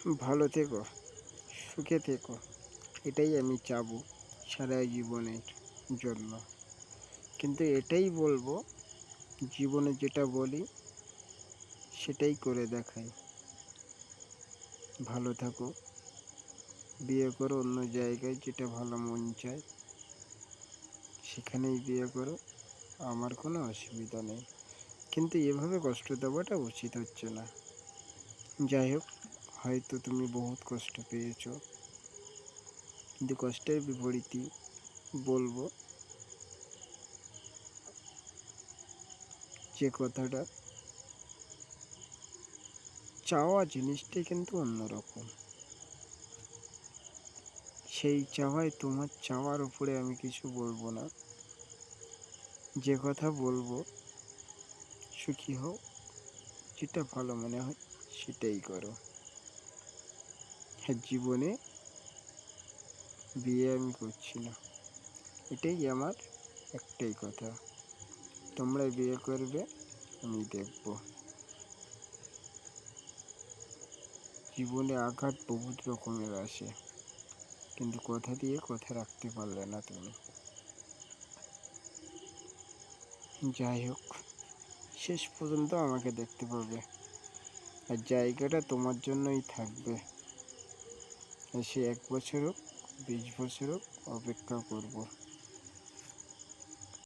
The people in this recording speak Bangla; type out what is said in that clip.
ভালো থেকো, সুখে থেকো। এটাই আমি চাবো সারা জীবনের জন্য। কিন্তু এটাই বলবো, জীবনে যেটা বলি সেটাই করে দেখাই। ভালো থাকো, বিয়ে করো অন্য জায়গায়, যেটা ভালো মন চায় সেখানেই বিয়ে করো, আমার কোনো অসুবিধা নেই। কিন্তু এভাবে কষ্ট দেওয়াটা উচিত হচ্ছে না। যাই হোক, হয়তো তুমি বহুত কষ্ট পেয়েছো, কিন্তু কষ্টের বিপরীতই বলবো যে কথাটা, চাওয়া জিনিসটাই কিন্তু অন্যরকম। সেই চাওয়ায় তোমার চাওয়ার উপরে আমি কিছু বলবো না। যে কথা বলবো, সুখী হও, যেটা ভালো মনে হয় সেটাই করো। হ্যাঁ, জীবনে বিয়ে আমি করছি না, এটাই আমার একটাই কথা। তোমরা বিয়ে করবে, আমি দেখব। জীবনে আঘাত বহুত রকমের আসে, কিন্তু কথা দিয়ে কথা রাখতে পারলে না তুমি। যাই হোক, শেষ পর্যন্ত আমাকে দেখতে পাবে, আর জায়গাটা তোমার জন্যই থাকবে। আর সে 1 বছর হোক, 20 বছর হোক, অপেক্ষা করব।